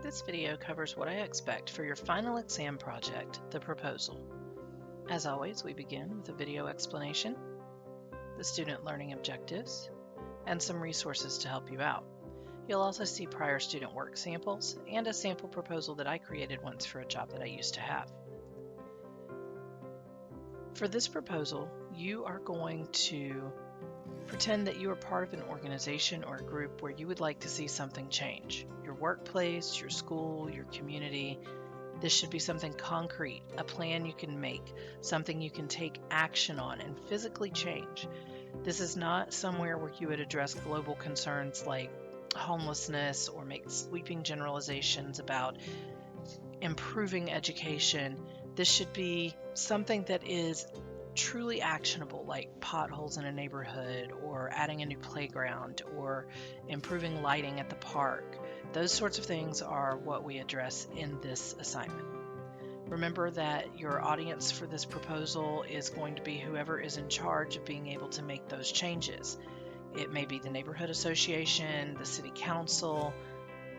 This video covers what I expect for your final exam project, the proposal. As always, we begin with a video explanation, the student learning objectives, and some resources to help you out. You'll also see prior student work samples and a sample proposal that I created once for a job that I used to have. For this proposal, you are going to pretend that you are part of an organization or a group where you would like to see something change. Your workplace, your school, your community. This should be something concrete, a plan you can make, something you can take action on and physically change. This is not somewhere where you would address global concerns like homelessness or make sweeping generalizations about improving education. This should be something that is truly actionable, like potholes in a neighborhood or adding a new playground or improving lighting at the park. Those sorts of things are what we address in this assignment. Remember that your audience for this proposal is going to be whoever is in charge of being able to make those changes. It may be the neighborhood association, the city council.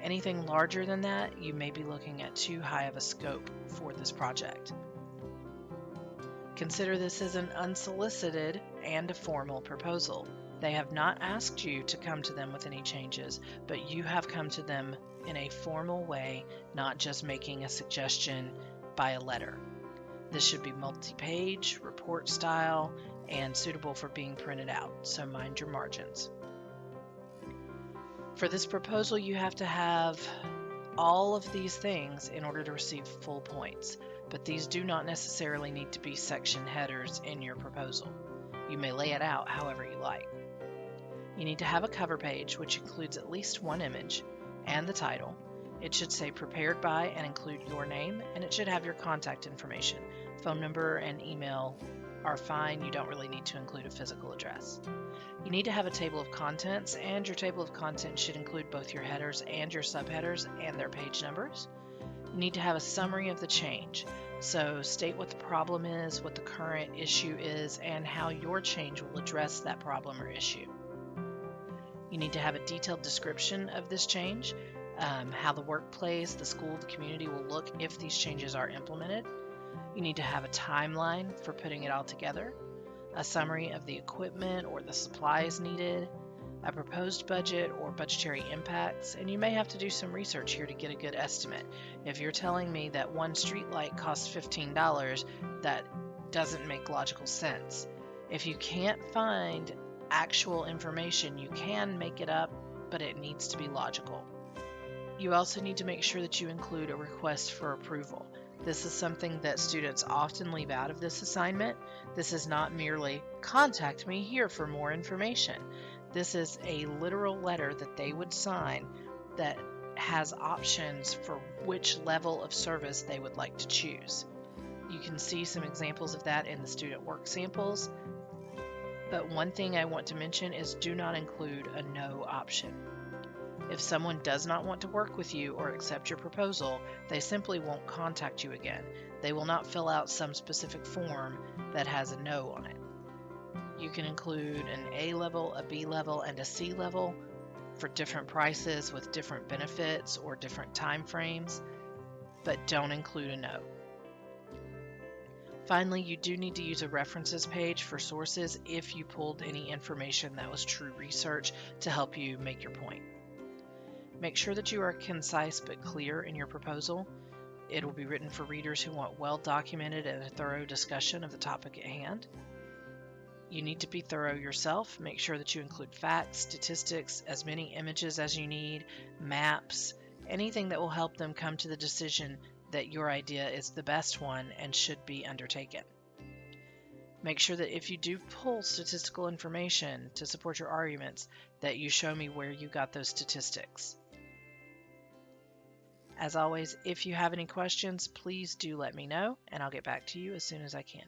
Anything larger than that, you may be looking at too high of a scope for this project. Consider this as an unsolicited and a formal proposal. They have not asked you to come to them with any changes, but you have come to them in a formal way, not just making a suggestion by a letter. This should be multi-page, report style, and suitable for being printed out, so mind your margins. For this proposal, you have to have all of these things in order to receive full points, but these do not necessarily need to be section headers in your proposal. You may lay it out however you like. You need to have a cover page, which includes at least one image, and the title. It should say prepared by and include your name, and it should have your contact information. Phone number and email are fine. You don't really need to include a physical address. You need to have a table of contents, and your table of contents should include both your headers and your subheaders and their page numbers. You need to have a summary of the change. So state what the problem is, what the current issue is, and how your change will address that problem or issue. You need to have a detailed description of this change, how the workplace, the school, the community will look if these changes are implemented. You need to have a timeline for putting it all together, a summary of the equipment or the supplies needed, a proposed budget or budgetary impacts, and you may have to do some research here to get a good estimate. If you're telling me that one street light costs $15, that doesn't make logical sense. If you can't find actual information, you can make it up, but it needs to be logical. You also need to make sure that you include a request for approval. This is something that students often leave out of this assignment. This is not merely, contact me here for more information. This is a literal letter that they would sign that has options for which level of service they would like to choose. You can see some examples of that in the student work samples, but one thing I want to mention is do not include a no option. If someone does not want to work with you or accept your proposal, they simply won't contact you again. They will not fill out some specific form that has a no on it. You can include an A level, a B level, and a C level for different prices with different benefits or different time frames, but don't include a no. Finally, you do need to use a references page for sources if you pulled any information that was true research to help you make your point. Make sure that you are concise but clear in your proposal. It will be written for readers who want well-documented and a thorough discussion of the topic at hand. You need to be thorough yourself. Make sure that you include facts, statistics, as many images as you need, maps, anything that will help them come to the decision that your idea is the best one and should be undertaken. Make sure that if you do pull statistical information to support your arguments, that you show me where you got those statistics. As always, if you have any questions, please do let me know, and I'll get back to you as soon as I can.